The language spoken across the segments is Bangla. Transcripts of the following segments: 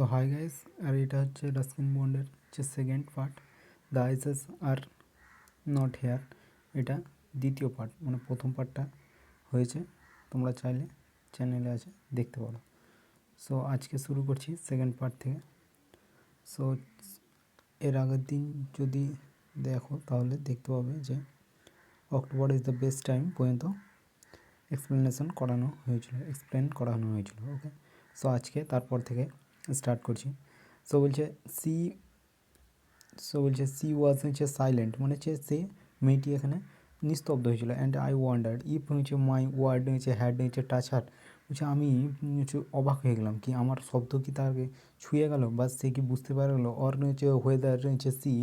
সো হাই গাইস, আর এটা হচ্ছে রাস্কিন বন্ডের যে second part, the eyes are not here. এটা দ্বিতীয় পার্ট, মানে প্রথম পার্টটা হয়েছে, তোমরা চাইলে চ্যানেলে আছে দেখতে পারো। সো আজকে শুরু করছি সেকেন্ড পার্ট থেকে। সো এর আগের দিন যদি দেখো তাহলে দেখতে পাবে যে October is the best time পর্যন্ত এক্সপ্লেন করানো হয়েছিল। ওকে, সো আজকে তারপর থেকে স্টার্ট করছি। সো বলছে সি ওয়াজ হচ্ছে সাইলেন্ট, মানে হচ্ছে সে মেয়েটি এখানে নিস্তব্ধ হয়েছিল। অ্যান্ড আই ওয়ান্ডার ইফ হচ্ছে মাই ওয়ার্ড হচ্ছে হ্যাড হচ্ছে টাচ হার, হচ্ছে আমি হচ্ছে অবাক হয়ে গেলাম কি আমার শব্দ কি তাকে ছুঁয়ে গেল বা সে কি বুঝতে পারে গেলো। অর হচ্ছে ওয়েদার হচ্ছে সি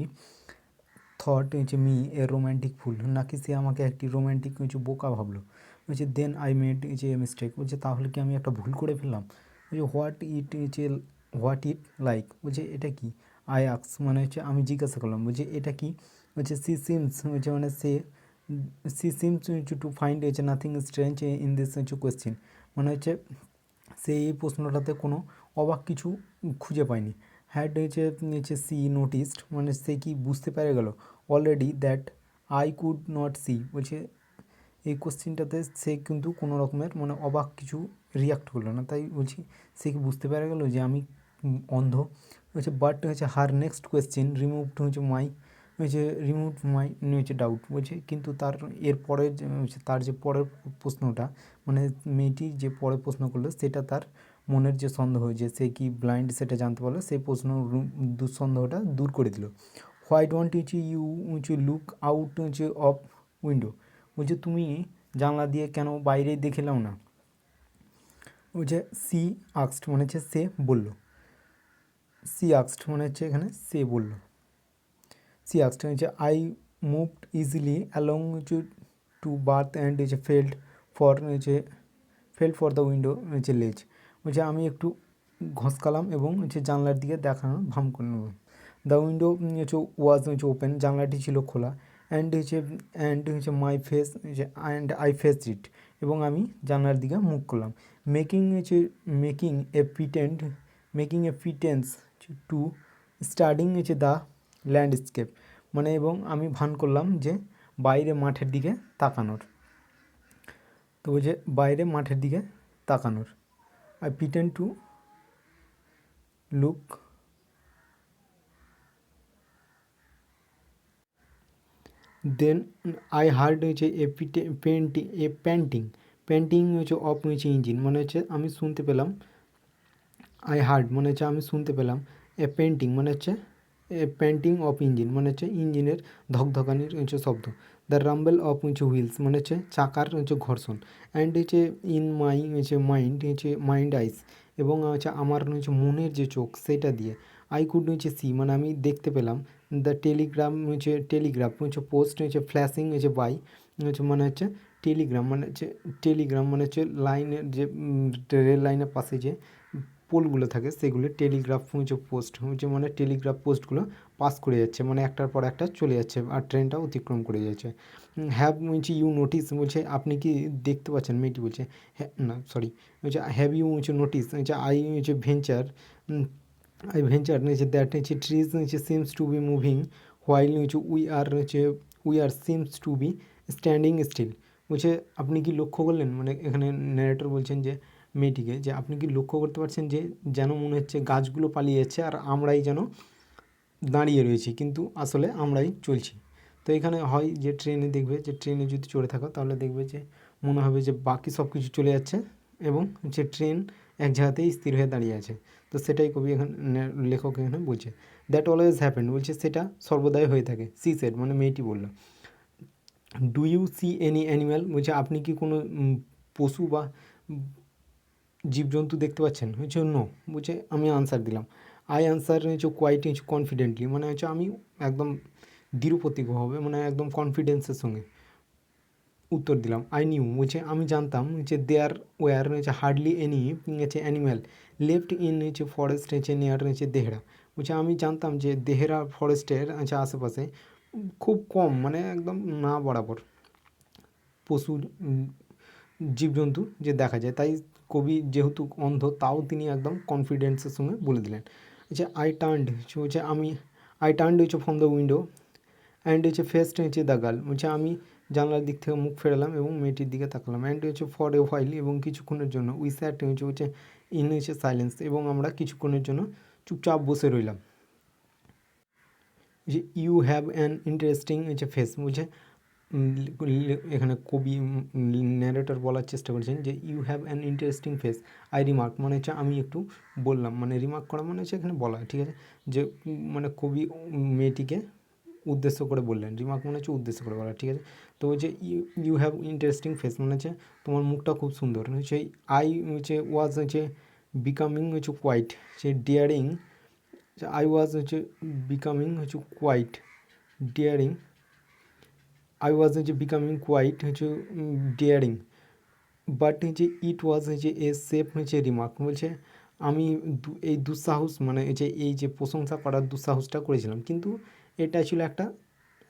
থট হচ্ছে মি এ রোম্যান্টিক ফুল, নাকি সে আমাকে একটি রোম্যান্টিক হচ্ছে বোকা ভাবলো। বলছে দেন আই মেড হচ্ছে এ মিস্টেক, বলছে তাহলে কি আমি একটা ভুল করে ফেললাম। বলছে হোয়াট ইট লাইক, বলছে এটা কি। আই আক্স, মানে হচ্ছে আমি জিজ্ঞাসা করলাম, বলছে এটা কি। হচ্ছে সি সিমস হচ্ছে মানে সি সিমস টু ফাইন্ড হচ্ছে নাথিং স্ট্রেঞ্জ ইন দিস হচ্ছে কোয়েশ্চেন, মানে হচ্ছে সে এই প্রশ্নটাতে কোনো অবাক কিছু খুঁজে পায়নি। হ্যাড হচ্ছে সি নোটিসড, মানে সে কি বুঝতে পেরে গেল already that I could not see, বলছে এই কোশ্চেনটাতে সে কিন্তু কোনো রকমের মানে অবাক কিছু রিয়াক্ট করলো না, তাই বলছি সে কি বুঝতে পেরে গেল যে আমি অন্ধ। হচ্ছে বাট হচ্ছে হার নেক্সট কোয়েশ্চেন রিমুভ মাই হচ্ছে ডাউট, বলছে কিন্তু তার এরপরে তার যে পরের প্রশ্নটা, মানে মেয়েটি যে পরের প্রশ্ন করলো সেটা তার মনের যে সন্দেহ যে সে কি ব্লাইন্ড সেটা জানতে পারলো, সেই প্রশ্ন দুঃসন্দেহটা দূর করে দিল। Why don't you look out of window, বলছে তুমি জানলা দিয়ে কেন বাইরে দেখে নাও না। বলছে সি আক্সড, মানে হচ্ছে সে বললো। সি আক্সড মানে হচ্ছে এখানে সে বললো। সি আক্সড হচ্ছে I moved easily along to berth and হচ্ছে ফেল্ট ফর দ্য উইন্ডো হচ্ছে লেজ, বলছে আমি একটু ঘসকালাম এবং হচ্ছে জানলার দিকে দেখানোর ভাম করলাম। দ্য উইন্ডো হচ্ছে ওয়াজ হচ্ছে ওপেন, জানলাটি ছিল খোলা। অ্যান্ড হচ্ছে মাই ফেস হচ্ছে অ্যান্ড আই ফেস ইট, এবং আমি জানলার দিকে মুখ করলাম। মেকিং হচ্ছে মেকিং এ প্রিটেন্স টু স্টাডিং হচ্ছে দ্য ল্যান্ডস্কেপ, মানে এবং আমি ভান করলাম যে বাইরে মাঠের দিকে তাকানোর। তো বলছে বাইরে মাঠের দিকে তাকানোর। I pretend to look then I heard হচ্ছে পেন্টিং হচ্ছে অফ হচ্ছে ইঞ্জিন, মানে হচ্ছে আমি শুনতে পেলাম। আই হার্ড মানে হচ্ছে আমি শুনতে পেলাম। পেন্টিং মানে হচ্ছে পেন্টিং অফ ইঞ্জিন, মানে হচ্ছে ইঞ্জিনের ধকধকানির হচ্ছে শব্দ। দ্য রাম্বেল অফ হচ্ছে হুইলস, মানে হচ্ছে চাকার হচ্ছে ঘর্ষণ। অ্যান্ড হচ্ছে ইন মাই হচ্ছে মাইন্ড আইস, এবং হচ্ছে আমার হচ্ছে মনের যে চোখ সেটা দিয়ে। আই কুড হচ্ছে সি, মানে আমি দেখতে পেলাম। দ্য টেলিগ্রাফ হচ্ছে পোস্ট হচ্ছে ফ্ল্যাশিং হচ্ছে বাই, হচ্ছে মানে হচ্ছে টেলিগ্রাম মানে হচ্ছে লাইনের যে রেল লাইনের পাশে যে পোলগুলো থাকে সেগুলো টেলিগ্রাফ হচ্ছে পোস্ট হচ্ছে, মানে টেলিগ্রাফ পোস্টগুলো পাস করে যাচ্ছে, মানে একটার পর একটা চলে যাচ্ছে আর ট্রেনটা অতিক্রম করে যাচ্ছে। হ্যাভ হচ্ছে ইউ নোটিস, বলছে আপনি কি দেখতে পাচ্ছেন। মেয়েটি বলছে হ্যাঁ, না সরি, হচ্ছে হ্যাভ ইউ হচ্ছে নোটিস হচ্ছে আই ভেঞ্চার হচ্ছে দ্যাট হচ্ছে ট্রিজ হচ্ছে seems to be moving while হচ্ছে we are seems to be standing still, বলছে আপনি কি লক্ষ্য করলেন, মানে এখানে ন্যারেটর বলছেন যে মেয়েটিকে যে আপনি কি লক্ষ্য করতে পারছেন যে যেন মনে হচ্ছে গাছগুলো পালিয়ে যাচ্ছে আর আমরাই যেন দাঁড়িয়ে রয়েছি, কিন্তু আসলে আমরাই চলছি। তো এখানে হয় যে ট্রেনে দেখবে যে ট্রেনে যদি চড়ে থাকো তাহলে দেখবে যে মনে হবে যে বাকি সব কিছু চলে যাচ্ছে এবং যে ট্রেন এক জায়গাতেই স্থির হয়ে দাঁড়িয়ে আছে। তো সেটাই কবি এখানে লেখক এখানে বলছে। দ্যাট অলওয়েজ হ্যাপেন, বলছে সেটা সর্বদাই হয়ে থাকে। সি সেড, মানে মেয়েটি বলল। Do you see any animal, বলছে আপনি কি কোনো পশু বা জীবজন্তু দেখতে পাচ্ছেন। হচ্ছে নো, বলছে আমি আনসার দিলাম। আই আনসার হচ্ছে কোয়াইট হচ্ছে কনফিডেন্টলি, মানে হচ্ছে আমি একদম দৃঢ়প্রতিজ্ঞভাবে মানে একদম কনফিডেন্সের সঙ্গে উত্তর দিলাম। আই নিউ, বলছে আমি জানতাম যে দেয়ার ওয়ার হচ্ছে হার্ডলি এনি হচ্ছে অ্যানিম্যাল লেফট ইন হচ্ছে ফরেস্ট হচ্ছে নিয়ার হচ্ছে দেহরা, বলছে আমি জানতাম যে দেহরা ফরেস্টের হচ্ছে আশেপাশে খুব কম, মানে একদম না বরাবর পশু জীবজন্তু যে দেখা যায়, তাই কবি যেহেতু অন্ধ তাও তিনি একদম কনফিডেন্সের সঙ্গে বলে দিলেন। হচ্ছে আই টার্নড হচ্ছে আমি আই টার্নড হচ্ছে ফ্রম দ্য উইন্ডো অ্যান্ড হচ্ছে ফেসড হচ্ছে দ্য গার্ল হচ্ছে আমি জানলার দিক থেকে মুখ ফেরালাম এবং মেয়েটির দিকে তাকালাম। অ্যান্ড হচ্ছে ফর এ হোয়াইল এবং কিছুক্ষণের জন্য উই স্যাট হচ্ছে ইন হচ্ছে সাইলেন্স এবং আমরা কিছুক্ষণের জন্য চুপচাপ বসে রইলাম। যে ইউ হ্যাভ অ্যান ইন্টারেস্টিং হচ্ছে ফেস বলছে এখানে কবি ন্যারেটর বলার চেষ্টা করছেন যে you have an interesting face I remark মানে হচ্ছে আমি একটু বললাম মানে রিমার্ক করা মানে হচ্ছে এখানে বলা, ঠিক আছে, যে মানে কবি মেয়েটিকে উদ্দেশ্য করে বললেন, রিমার্ক মানে হচ্ছে উদ্দেশ্য করে বলা, ঠিক আছে। তো হচ্ছে ইউ হ্যাভ ইন্টারেস্টিং ফেস মানে হচ্ছে তোমার মুখটা খুব সুন্দর হচ্ছে। আই হচ্ছে ওয়াজ হচ্ছে বিকামিং হচ্ছে কোয়াইট সে ডিয়ারিং আই ওয়াজ হচ্ছে বিকামিং হচ্ছে কোয়াইট ডিয়ারিং আই ওয়াজ হচ্ছে বিকামিং কোয়াইট হচ্ছে ডিয়ারিং বাট হচ্ছে ইট ওয়াজ হচ্ছে এ সেফ হচ্ছে রিমার্ক বলছে আমি এই দুঃসাহস মানে এই যে প্রশংসা করার দুঃসাহসটা করেছিলাম, কিন্তু এটা ছিল একটা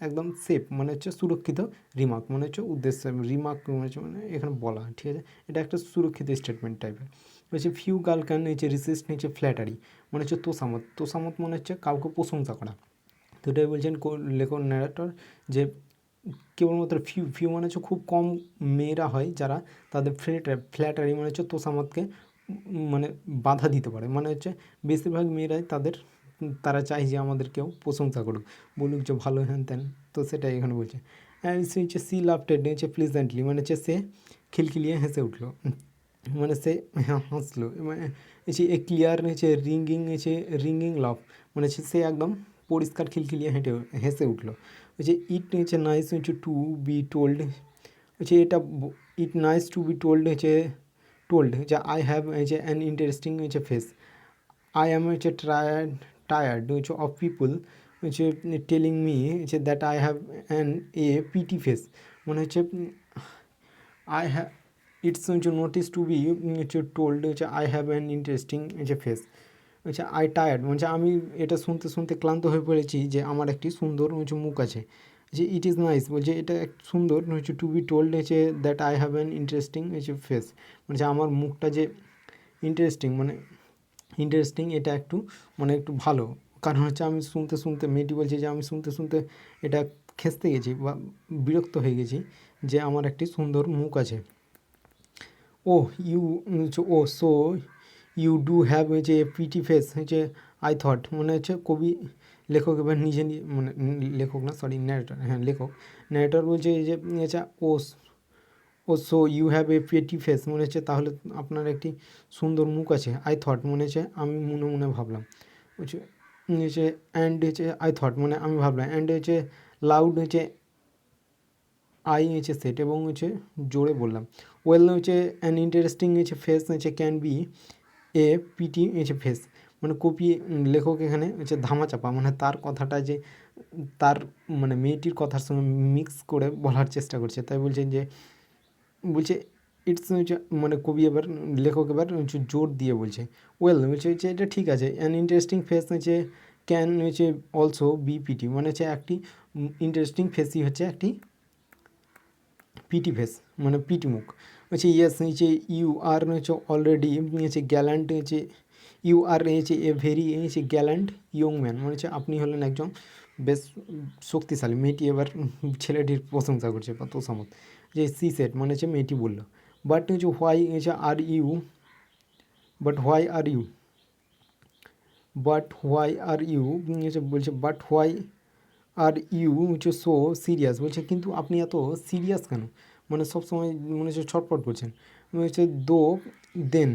একদম সেফ মানে হচ্ছে সুরক্ষিত রিমার্ক মানে হচ্ছে উদ্দেশ্য রিমার্ক মানে হচ্ছে মানে এখানে বলা, ঠিক আছে, এটা একটা সুরক্ষিত স্টেটমেন্ট টাইপের। হচ্ছে ফিউ গার্ল ক্যান হচ্ছে রিসিস্ট হচ্ছে ফ্ল্যাটারি মানে হচ্ছে তোষামত, তোষামত মানে হচ্ছে কাউকে প্রশংসা করা। তো এটাই বলছেন লেখক ন্যারেটর যে কেবলমাত্র ফিউ মানে হচ্ছে খুব কম মেয়েরা হয় যারা তাদের ফ্ল্যাটারি মানে হচ্ছে তোষামতকে মানে বাধা দিতে পারে, মানে হচ্ছে বেশিরভাগ মেয়েরাই তারা চায় যে আমাদের কেউ প্রশংসা করুক, বলুক যে ভালো হ্যান ত্যান, তো সেটাই এখানে বলছে। অ্যান্ড সে হচ্ছে সি লাফটেড হচ্ছে প্লিজেন্টলি মানে হচ্ছে সে খিলখিলিয়ে হেসে উঠলো, মানে সে হাসলো মানে হচ্ছে এ ক্লিয়ার হচ্ছে রিঙ্গিং লাভ মানে হচ্ছে সে একদম পরিষ্কার খিলখিলিয়ে হেসে উঠলো। হচ্ছে ইট হচ্ছে নাইস হচ্ছে টু বি টোল্ড হচ্ছে এটা it nice to be told হচ্ছে যে আই হ্যাভ হচ্ছে অ্যান ইন্টারেস্টিং হচ্ছে ফেস আই অ্যাম হচ্ছে টায়ার্ড হচ্ছে অফ পিপল হচ্ছে টেলিং মি হচ্ছে that I have an pretty face মানে হচ্ছে আই হ্যাভ ইটস হচ্ছে নোটিস টু বি হচ্ছে টোল্ড হচ্ছে আই হ্যাভ অ্যান ইন্টারেস্টিং হচ্ছে ফেস হচ্ছে আই টায়ার্ড মানে আমি এটা শুনতে শুনতে ক্লান্ত হয়ে পড়েছি যে আমার একটি সুন্দর হচ্ছে মুখ আছে। যে ইট ইজ নাইস বলছে এটা সুন্দর হচ্ছে টু বি টোল্ড হচ্ছে that I have an interesting হচ্ছে ফেস মানে আমার মুখটা যে ইন্টারেস্টিং এটা একটু মানে একটু ভালো, কারণ হচ্ছে আমি শুনতে শুনতে মেয়েটি বলছে যে আমি শুনতে শুনতে এটা খেসতে গেছি বা বিরক্ত হয়ে গেছি যে আমার একটি সুন্দর মুখ আছে। Oh you oh so you do have হচ্ছে পিটি ফেস হচ্ছে আই থট মানে হচ্ছে কবি লেখক এবার নিজে মানে লেখক না সরি ন্যারেটর, হ্যাঁ লেখক ন্যারেটর বলছে যে আচ্ছা ও সো ইউ হ্যাভ এ পেটি ফেস মনে হচ্ছে তাহলে আপনার একটি সুন্দর মুখ আছে। আই থট মনে হচ্ছে আমি মনে মনে ভাবলাম হচ্ছে হচ্ছে অ্যান্ড হচ্ছে আই থট মানে আমি ভাবলাম অ্যান্ড হচ্ছে লাউড হচ্ছে আই হচ্ছে সেট এবং হচ্ছে জোরে বললাম ওয়েল হচ্ছে অ্যান ইন্টারেস্টিং হচ্ছে ফেস হচ্ছে ক্যান বি এ পিটি হচ্ছে ফেস মানে কপি লেখক এখানে হচ্ছে ধামাচাপা মানে তার কথাটা যে তার মানে মেয়েটির কথার সঙ্গে মিক্স করে বলার চেষ্টা করছে, তাই বলছে ইটস হচ্ছে মানে কবি এবার লেখক এবার হচ্ছে জোর দিয়ে বলছে ওয়েল হচ্ছে এটা ঠিক আছে অ্যান ইন্টারেস্টিং ফেস হচ্ছে ক্যান হচ্ছে অলসো বি পিটি মানে হচ্ছে একটি ইন্টারেস্টিং ফেসই হচ্ছে একটি পিটি ফেস মানে পিটি মুখ হচ্ছে ইয়েস হচ্ছে ইউ আর হচ্ছে অলরেডি হচ্ছে গ্যালান্ট হচ্ছে ইউ আর হচ্ছে এ ভেরি হচ্ছে গ্যালান্ট ইয়ং ম্যান মানে হচ্ছে আপনি হলেন একজন বেশ শক্তিশালী। মেয়েটি এবার ছেলেটির প্রশংসা করছে বা তোষামত যে সি সেট মানে হচ্ছে মেয়েটি বললো বাট হচ্ছে হোয়াই হচ্ছে are you but why are you হচ্ছে বলছে বাট হোয়াই আর ইউ হচ্ছে সো সিরিয়াস বলছে কিন্তু আপনি এত সিরিয়াস কেন মানে সবসময় মনে হচ্ছে ছটফট করছেন হচ্ছে দো দেন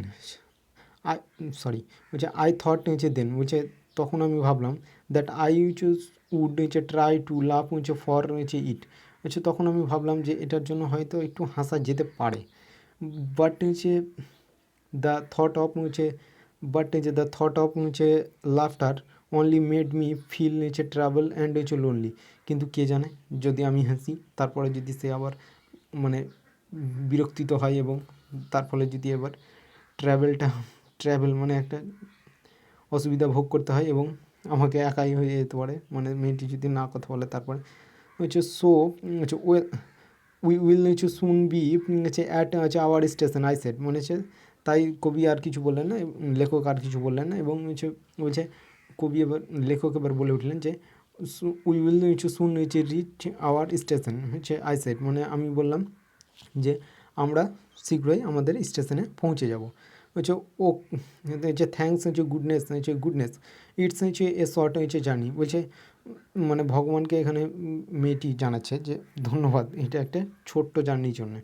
আই সরি বলছে আই থট হচ্ছে দেন বলছে তখন আমি ভাবলাম দ্যাট আই হচ্ছে উড হচ্ছে ট্রাই টু লাভ হচ্ছে ফর হচ্ছে ইট হচ্ছে তখন আমি ভাবলাম যে এটার জন্য হয়তো একটু হাসা যেতে পারে বাট হচ্ছে দ্য থট অফ হচ্ছে দ্য থট অফ হচ্ছে laughter only made me feel হচ্ছে ট্রাভেল অ্যান্ড হচ্ছে লোনলি, কিন্তু কে জানে যদি আমি হাসি তারপরে যদি সে আবার মানে বিরক্তিত হয় এবং তার ফলে যদি এবার ট্র্যাভেল মানে একটা অসুবিধা ভোগ করতে হয় এবং আমাকে একাই হয়ে যেতে পারে মানে মেয়েটি যদি না কথা বলে তারপরে হচ্ছে সো হচ্ছে উই উইল হচ্ছে সুন বি হচ্ছে অ্যাট হচ্ছে আওয়ার স্টেশন আই সেট মানে হচ্ছে তাই কবি আর কিছু বললেন না, লেখক আর কিছু বললেন না, এবং বলছে কবি এবার লেখক এবার বলে উঠলেন যে we will soon reach our station I said, মানে আমি বললাম যে আমরা শীঘ্রই আমাদের স্টেশনে পৌঁছে যাব। Oh thanks goodness it's a short journey, বলছে মানে ভগবানকে এখানে মেয়েটি জানাচ্ছে যে ধন্যবাদ, এটা একটা ছোট্ট জার্নির জন্য।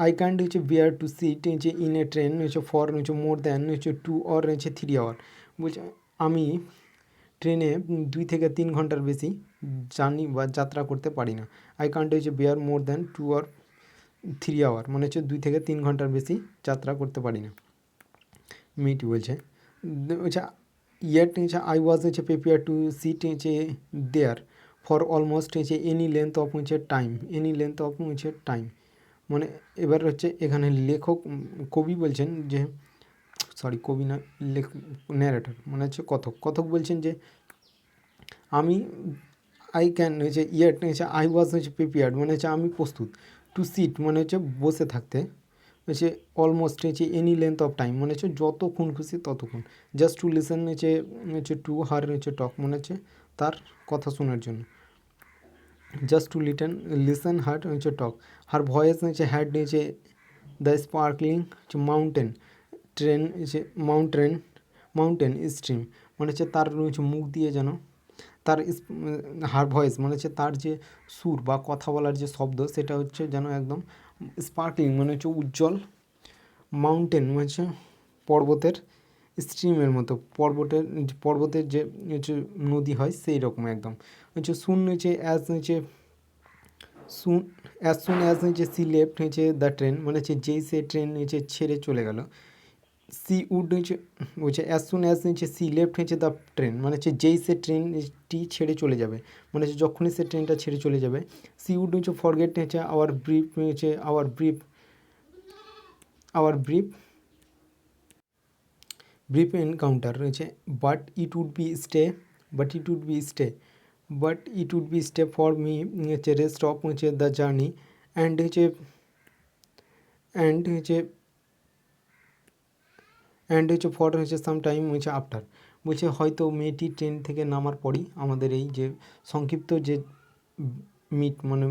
I can't bear to sit in a train for more than 2 or 3 hour, বলছে আমি ট্রেনে 2 থেকে 3 ঘন্টার বেশি জার্নি বা যাত্রা করতে পারি না। I can't bear more than 2 or 3 hour, মানে 2 থেকে 3 ঘন্টার বেশি যাত্রা করতে পারি না, মেয়েটি বলছে। Yet I was prepare to sit there for almost any length of time, মানে এবার এখানে লেখক কবি বলছেন যে কবি না, ন্যারেটর মানে কথক বলছেন যে আমি I can yet I was prepared, মানে আমি প্রস্তুত, টু সিট মানে বসে থাকতে, almost any length of time, মানে যতক্ষণ খুশি ততক্ষণ, just to listen to her talk, মানে তার কথা শোনার জন্য, just to listen her talk. Her voice had the sparkling mountain mountain stream, মানে তার মুখ দিয়ে যেন তার হার ভয়েস মানে তার যে সুর বা কথা বলার যে শব্দ, সেটা যেন একদম স্পার্কলিং মানে উজ্জ্বল, মাউন্টেন মানে পর্বতের স্ট্রিমের মতো, পর্বতের যে নদী হয় সেই রকম একদম। Soon as she left the train, মানে যেই সে ট্রেন ছেড়ে চলে গেল, she would as soon as she left the train, মানে যেই সে ট্রেনটি ছেড়ে চলে যাবে, মানে যখনই সে ট্রেনটা ছেড়ে চলে যাবে, she would forget our brief encounter but it would be stay for me rest of the journey and for some time after, বলছে হয়তো মেয়েটি ট্রেন থেকে নামার পরই আমাদের এই যে সংক্ষিপ্ত যে মানে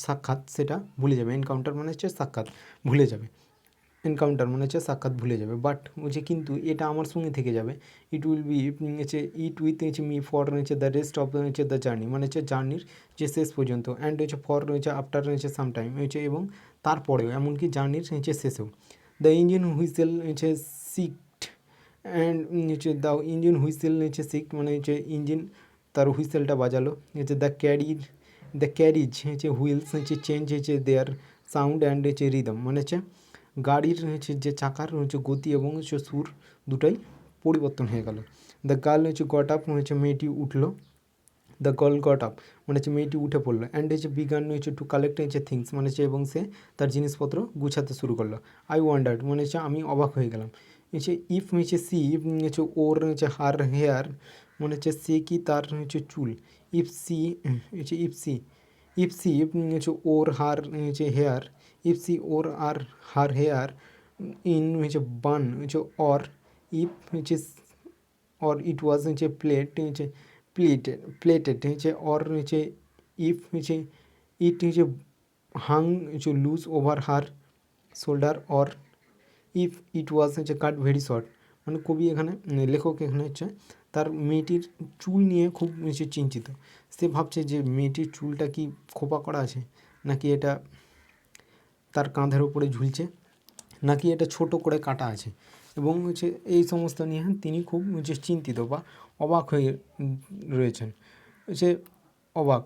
সাক্ষাৎ সেটা ভুলে যাবে, এনকাউন্টার মানে সাক্ষাৎ ভুলে যাবে, সাক্ষাৎ ভুলে যাবে, বাট কিন্তু এটা আমার সঙ্গে থেকে যাবে, it with me for the rest of the journey, মানে জার্নির যে শেষ পর্যন্ত, and for after some time এবং তারপরেও, এমনকি জার্নির শেষেও। The engine whistle shrieked and the engine whistle shrieked, মানে ইঞ্জিন তার হুইসেলটা বাজালো, the carriage wheels change their sound and rhythm, মানে গাড়ির যে চাকার গতি এবং সুর দুটাই পরিবর্তন হয়ে গেল। দ্য গার্ল গট আপ, মেয়েটি উঠলো, দ্য গার্ল গট আপ মানে মেয়েটি উঠে পড়লো, and began to collect things, মানে এবং সে তার জিনিসপত্র গুছাতে শুরু করলো। আই ওয়ান্ডার্ড, মানে আমি অবাক হয়ে গেলাম, if she wore her hair, মানে সে কি তার চুল, if she wore her hair, if she wore or her hair in bun, or if or it was plaited or if it hung loose over her shoulder, or if it was cut very short, মানে কবি এখানে লেখক এখানে তার মেয়েটির চুল নিয়ে খুব চিন্তিত। সে ভাবছে যে মেয়েটির চুলটা কি খোপা করা আছে, নাকি এটা তার কাঁধের উপরে ঝুলছে, নাকি এটা ছোট করে কাটা আছে, এবং এই সমস্ত নিয়ে তিনি খুব চিন্তিত বা অবাক হয়ে রয়েছেন, অবাক।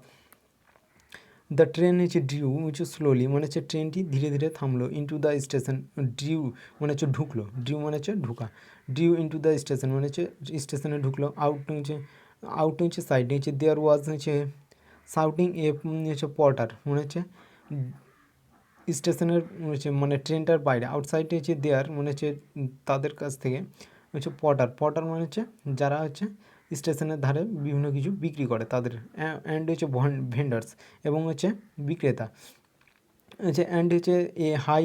দ্য ট্রেন ড্রিউ স্লোলি, মানে ট্রেনটি ধীরে ধীরে থামলো, ইন্টু দ্য স্টেশন, ড্রিউ মানে ঢুকলো, ড্রিউ মানে ঢুকা, ড্রিউ ইন্টু দ্য স্টেশন মানে স্টেশনে ঢুকলো, outside there was shouting a porter, মানে স্টেশনের মানে ট্রেনটার বাইরে, আউটসাইডে দেয়ার মানে তাদের কাছ থেকে পটার মানে যারা স্টেশনের ধারে বিভিন্ন কিছু বিক্রি করে তাদের, অ্যান্ড ভেন্ডার্স এবং বিক্রেতা, and a high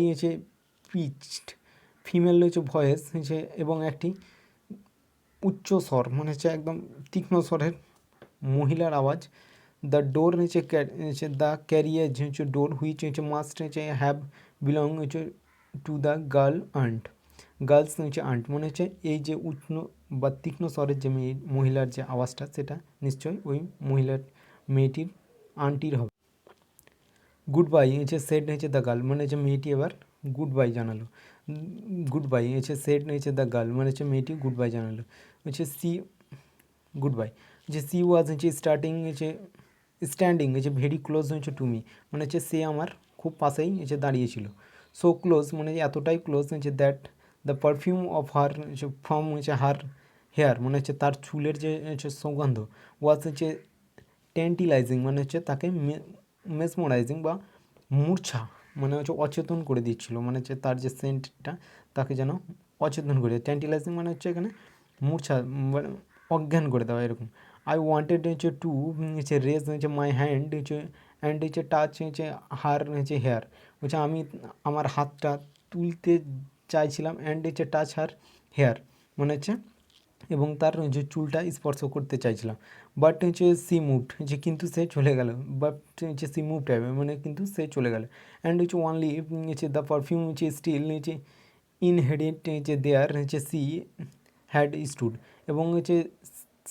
pitched female হচ্ছে ভয়েস হচ্ছে এবং একটি উচ্চ স্বর মানে হচ্ছে একদম তীক্ষ্ণ স্বরের মহিলার আওয়াজ। দ্য ডোর হচ্ছে হচ্ছে দ্য ক্যারিয়ার হচ্ছে ডোর হুইচ হচ্ছে মাস্ট হচ্ছে হ্যাভ বিলং হচ্ছে টু দ্য গার্লস হচ্ছে আন্ট মানে হচ্ছে এই যে উষ্ণ বা তীক্ষ্ণ স্বরের যে মহিলার যে আওয়াজটা সেটা নিশ্চয়ই ওই মহিলার মেয়েটির আন্টির হবে। গুড বাই হচ্ছে সেড হচ্ছে দ্য গার্ল মানে হচ্ছে মেয়েটি এবার গুড বাই জানালো। গুড বাই হচ্ছে সেড হচ্ছে দ্য গার্ল মানে হচ্ছে মেয়েটি গুড বাই জানালো। হচ্ছে সি গুড বাই যে সি ওয়াজ হচ্ছে স্ট্যান্ডিং হচ্ছে ভেরি ক্লোজ হচ্ছে টু মি মানে হচ্ছে সে আমার খুব পাশেই হচ্ছে দাঁড়িয়েছিল। সো ক্লোজ মানে এতটাই ক্লোজ হচ্ছে that the perfume of her from হচ্ছে হার হেয়ার মানে হচ্ছে তার চুলের যে হচ্ছে সুগন্ধ ওয়াজ হচ্ছে টেন্টিলাইজিং মানে হচ্ছে তাকে মেসমোরাইজিং বা মূর্ছা মানে হচ্ছে অচেতন করে দিচ্ছিলো মানে হচ্ছে তার যে সেন্টটা তাকে যেন অচেতন করে ট্যান্টিলাইজিং মানে হচ্ছে এখানে মূর্ছা মানে অজ্ঞান করে দেওয়া এরকম। আই ওয়ান্টেড হচ্ছে টু হচ্ছে রেজ হচ্ছে মাই হ্যান্ড হচ্ছে অ্যান্ড হচ্ছে টাচ হচ্ছে হার হচ্ছে হেয়ার হচ্ছে আমি আমার হাতটা তুলতে চাইছিলাম অ্যান্ড হচ্ছে টাচ হার হেয়ার মানে হচ্ছে এবং তার যে চুলটা স্পর্শ করতে চাইছিলাম। বাট হচ্ছে সি মুভড যে কিন্তু সে চলে গেল। বাট হচ্ছে সি মুভ টাইপের মানে কিন্তু সে চলে গেল। অ্যান্ড হচ্ছে অনলি হচ্ছে দ্য পারফিউম হচ্ছে স্টিল হচ্ছে ইনহেরিট হচ্ছে দেয়ার হচ্ছে সি হ্যাড স্টুড এবং হচ্ছে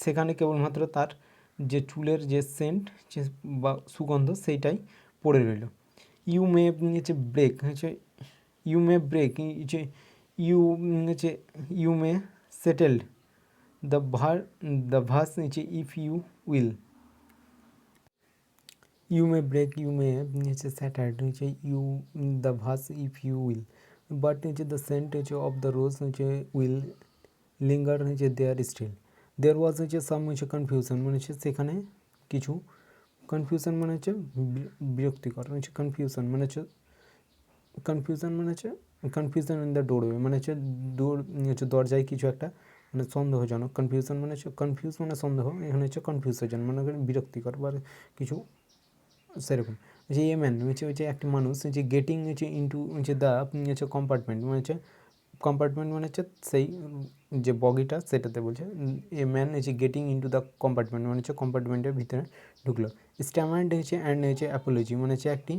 সেখানে কেবলমাত্র তার যে চুলের যে সেন্ট যে বা সুগন্ধ সেইটাই পড়ে রইল। ইউ মে হচ্ছে ব্রেক হচ্ছে ইউ মে ব্রেক হচ্ছে ইউ হচ্ছে you may settled the the verse নিচে if you will you may break you may নিচে shattered নিচে you the verse if you will but নিচে the scent নিচে of the rose নিচে will linger নিচে there still there was নিচে some নিচে confusion মানে হচ্ছে সেখানে কিছু কনফিউশন মানে হচ্ছে বিরক্তিকর হচ্ছে কনফিউশন মানে হচ্ছে কনফিউশন মানে হচ্ছে কনফিউশন ইন দ্য ডোরওয়ে মানে হচ্ছে হচ্ছে দরজায় কিছু একটা মানে সন্দেহজনক কনফিউশন মানে হচ্ছে কনফিউজ মানে সন্দেহ এখানে হচ্ছে কনফিউশন মানে বিরক্তিকর বা কিছু সেরকম যে এ ম্যান হচ্ছে হচ্ছে একটা মানুষ যে গেটিং হচ্ছে ইন্টু হচ্ছে দ্য হচ্ছে কম্পার্টমেন্ট মানে হচ্ছে কম্পার্টমেন্ট মানে হচ্ছে সেই যে বগিটা সেটাতে বলছে এ ম্যান হচ্ছে গেটিং ইন্টু দ্য কম্পার্টমেন্ট মানে হচ্ছে কম্পার্টমেন্টের ভিতরে ঢুকলো। স্ট্যামার্ড হচ্ছে অ্যান্ড হচ্ছে অ্যাপোলজি মানে হচ্ছে একটি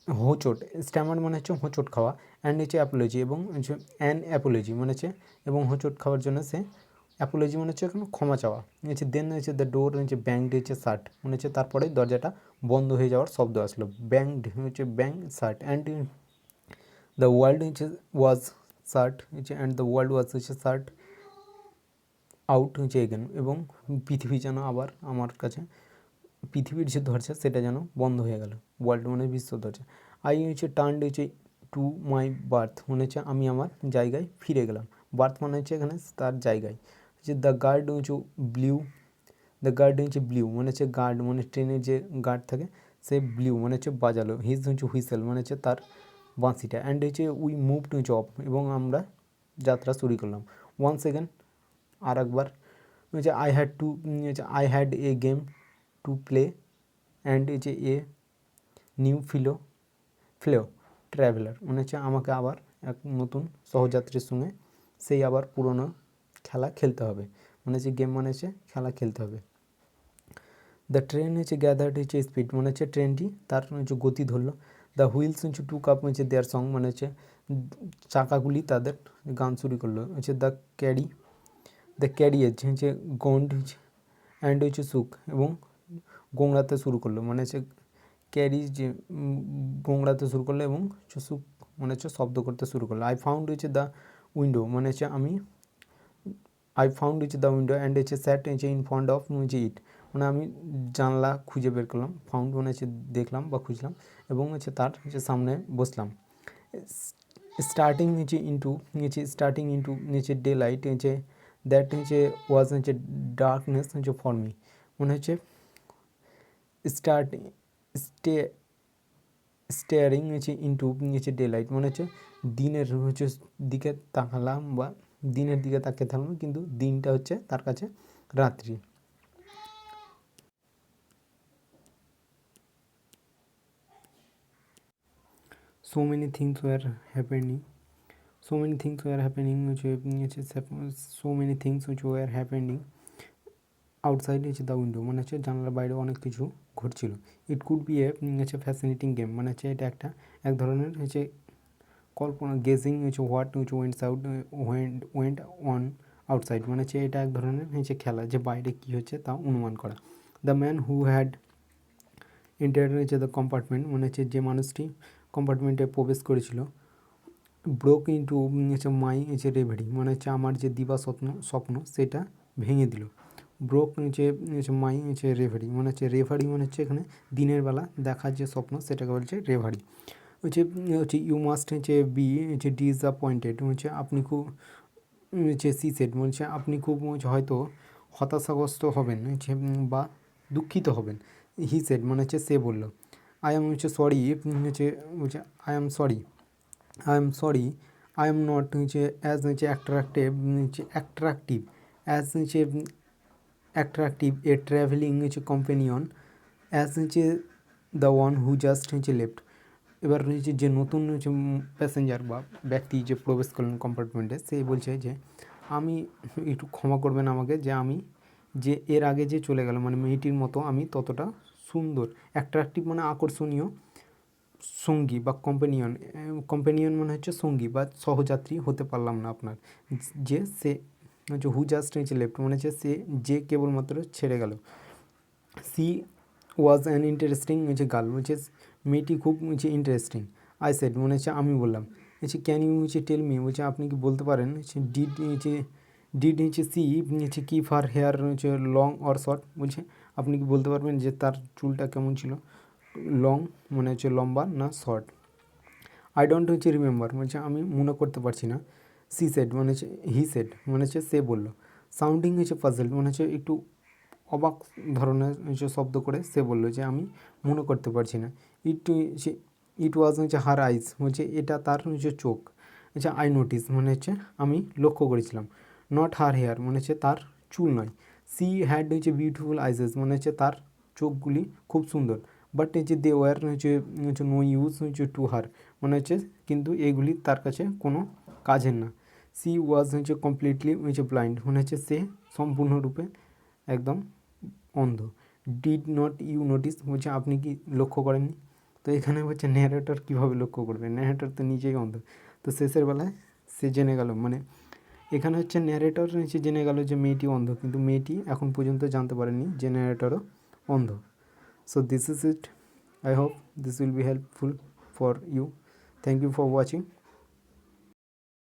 হোঁচট স্ট্যামার মানে হচ্ছে হোঁচট খাওয়া অ্যান্ড হচ্ছে অ্যাপোলজি এবং হচ্ছে অ্যান অ্যাপোলজি মানে হচ্ছে এবং হোঁচট খাওয়ার জন্য সে অ্যাপোলজি মানে হচ্ছে এখন ক্ষমা চাওয়া হচ্ছে দেন হচ্ছে দ্য ডোর হচ্ছে ব্যাংড হচ্ছে শার্ট মানে হচ্ছে তারপরে দরজাটা বন্ধ হয়ে যাওয়ার শব্দ আসলো ব্যাংড হচ্ছে ব্যাং শার্ট অ্যান্ড দ্য ওয়ার্ল্ড হচ্ছে ওয়াজ শার্ট হচ্ছে অ্যান্ড দ্য ওয়ার্ল্ড ওয়াজ হচ্ছে শার্ট আউট হচ্ছে এগেন এবং পৃথিবী যেন আবার আমার কাছে পৃথিবীর যে দরজা সেটা যেন বন্ধ হয়ে গেল ওয়ার্ল্ড মানে বিশ্ব দরজা। আই হচ্ছে টার্নড হচ্ছে টু মাই বার্থ মানে হচ্ছে আমি আমার জায়গায় ফিরে গেলাম। বার্থ মানে হচ্ছে এখানে তার জায়গায় হচ্ছে দ্য গার্ড হচ্ছে ব্লিউ দ্য গার্ড হচ্ছে ব্লিউ মানে হচ্ছে গার্ড মানে ট্রেনের যে গার্ড থাকে সে ব্লিউ মানে হচ্ছে বাজালো হিজ হচ্ছে হুইসেল মানে হচ্ছে তার বাঁশিটা অ্যান্ড হচ্ছে উই মুভড হচ্ছে অফ এবং আমরা যাত্রা শুরু করলাম। ওয়ান সেকেন্ড আর একবার হচ্ছে আই হ্যাড টু হচ্ছে I had a game to play and হচ্ছে এ নিউ ফ্লো ট্রাভেলার মানে হচ্ছে আমাকে আবার এক নতুন সহযাত্রীর সঙ্গে সেই আবার পুরনো খেলা খেলতে হবে মানে হচ্ছে গেম মানে হচ্ছে খেলা খেলতে হবে। দ্য ট্রেন হচ্ছে গ্যাদার্ড হচ্ছে স্পিড মানে হচ্ছে ট্রেনটি তার হচ্ছে গতি ধরলো। দ্য হুইলস হচ্ছে টু কাপ হচ্ছে দেয়ার সং মানে হচ্ছে চাকাগুলি তাদের গান শুরু করলো হচ্ছে দ্য ক্যারিয়েজ হচ্ছে গন্ড অ্যান্ড হচ্ছে সুখ এবং গোংড়াতে শুরু করলো মানে হচ্ছে ক্যারি যে গোংড়াতে শুরু করলো এবং সুখ মানে হচ্ছে শব্দ করতে শুরু করলো। আই ফাউন্ড হচ্ছে দ্য উইন্ডো মানে হচ্ছে আই ফাউন্ড হচ্ছে দ্য উইন্ডো অ্যান্ড হচ্ছে স্যাট হচ্ছে ইন ফ্রন্ট অফ হচ্ছে ইট মানে আমি জানলা খুঁজে বের করলাম ফাউন্ড মানে হচ্ছে দেখলাম বা খুঁজলাম এবং হচ্ছে তার হচ্ছে সামনে বসলাম। স্টার্টিং ইন্টু নিচে ডে লাইট হচ্ছে দ্যাট হচ্ছে ওয়াজ হচ্ছে ডার্কনেস হচ্ছে ফর মি মনে হচ্ছে স্টার্ট স্টে স্টেয়ারিং হচ্ছে ইন্টু হচ্ছে ডে লাইট মানে হচ্ছে দিনের হচ্ছে দিকে তাকালাম বা দিনের দিকে তাকিয়ে থাকলাম কিন্তু দিনটা হচ্ছে তার কাছে রাত্রি। So many things war happening so many things war happening so many things which war happening outside হচ্ছে দ্য উইন্ডো, মানে হচ্ছে জানলার বাইরে অনেক কিছু ঘটছিল। ইট কুড বি হচ্ছে ফ্যাসিনেটিং গেম, মানে হচ্ছে এটা একটা এক ধরনের হচ্ছে কল্পনা, গেজিং হচ্ছে হোয়াট হচ্ছে ওয়েন্টস আউট ওয়েন্ট অন আউটসাইড, মানে হচ্ছে এটা এক ধরনের হচ্ছে খেলা, যে বাইরে কী হচ্ছে তা অনুমান করা। The man who had entered হচ্ছে দ্য কম্পার্টমেন্ট, মানে হচ্ছে যে মানুষটি কম্পার্টমেন্টে প্রবেশ করেছিল, ব্রোক ইন্টু হচ্ছে মাই হচ্ছে রেভেরি, মানে হচ্ছে আমার যে দিবা স্বপ্ন সেটা ভেঙে দিল। ব্রোক হচ্ছে মাই হচ্ছে রেভারি, মানে হচ্ছে রেভারি মানে হচ্ছে এখানে দিনের বেলা দেখার যে স্বপ্ন সেটাকে বলছে রেভারি। হচ্ছে হচ্ছে ইউ মাস্ট হচ্ছে বি হচ্ছে ডিসঅ্যাপয়েন্টেড, হচ্ছে আপনি খুব হচ্ছে সি সেট বলছে আপনি খুব হচ্ছে হয়তো হতাশাগ্রস্ত হবেন হচ্ছে বা দুঃখিত হবেন। হি সেট মানে হচ্ছে সে বলল। আই এম হচ্ছে সরি হচ্ছে হচ্ছে I am sorry I am not হচ্ছে অ্যাজ হচ্ছে অ্যাট্রাকটিভ অ্যাজ হচ্ছে অ্যাট্রাকটিভ এ ট্রাভেলিং হচ্ছে কম্পেনিয়ন অ্যাজ হচ্ছে দ্য ওয়ান হু জাস্ট হচ্ছে লেফট। এবার হচ্ছে যে নতুন হচ্ছে প্যাসেঞ্জার বা ব্যক্তি যে প্রবেশ করলেন কম্পার্টমেন্টে, সে বলছে যে আমি একটু ক্ষমা করবেন আমাকে, যে আমি যে এর আগে যে চলে গেল, মানে মেয়েটির মতো আমি ততটা সুন্দর, অ্যাট্রাকটিভ মানে আকর্ষণীয় সঙ্গী বা কম্পেনিয়ন মানে হচ্ছে সঙ্গী বা সহযাত্রী হতে পারলাম না আপনার, যে সে হচ্ছে হু জাস্ট হচ্ছে লেফট, মানে হচ্ছে সে যে কেবলমাত্র ছেড়ে গেল। সি ওয়াজ অ্যান ইন্টারেস্টিং হচ্ছে গার্ল, হচ্ছে মেয়েটি খুব হচ্ছে ইন্টারেস্টিং। আই সেড মনে হচ্ছে আমি বললাম। হচ্ছে ক্যান ইউ হচ্ছে টেল মি, বলছে আপনি কি বলতে পারেন হচ্ছে ডিড হচ্ছে সি হচ্ছে কিপ হার হেয়ার হচ্ছে লং অর শর্ট, বলছে আপনি কি বলতে পারবেন যে তার চুলটা কেমন ছিল, লং মানে হচ্ছে লম্বা না শর্ট। আই ডোন্ট হচ্ছে রিমেম্বার, বলছে আমি মনে করতে পারছি না। সি সেড মানে হচ্ছে হি সেড মানে হচ্ছে সে বললো। সাউন্ডিং হচ্ছে পাজল মানে হচ্ছে একটু অবাক ধরনের হচ্ছে শব্দ করে সে বললো যে আমি মনে করতে পারছি না। ইট ওয়াজ হচ্ছে হার আইস, হচ্ছে এটা তার হচ্ছে চোখ। আচ্ছা আই নোটিস মানে হচ্ছে আমি লক্ষ্য করেছিলাম। নট হার হেয়ার মানে হচ্ছে তার চুল নয়। সি হ্যাড হচ্ছে বিউটিফুল আইসেস মানে হচ্ছে তার চোখগুলি খুব সুন্দর। বাট হচ্ছে দে ওয়ার হচ্ছে হচ্ছে নো ইউজ হচ্ছে টু হার, মানে হচ্ছে কিন্তু এগুলি তার কাছে কোনো কাজের না। সি ওয়াজ হচ্ছে কমপ্লিটলি হচ্ছে ব্লাইন্ড মানে হচ্ছে সে সম্পূর্ণরূপে একদম অন্ধ। ডিড নট ইউ নোটিস বলছে আপনি কি লক্ষ্য করেননি। তো এখানে হচ্ছে ন্যারেটর কীভাবে লক্ষ্য করবে, ন্যারেটর তো নিজেই অন্ধ। তো শেষের বেলায় সে জেনে গেল, মানে এখানে হচ্ছে ন্যারেটর হচ্ছে জেনে গেল যে মেয়েটি অন্ধ, কিন্তু মেয়েটি এখন পর্যন্ত জানতে পারেনি যে ন্যারেটরও অন্ধ। So this is it, I hope this will be helpful for you. Thank you for watching.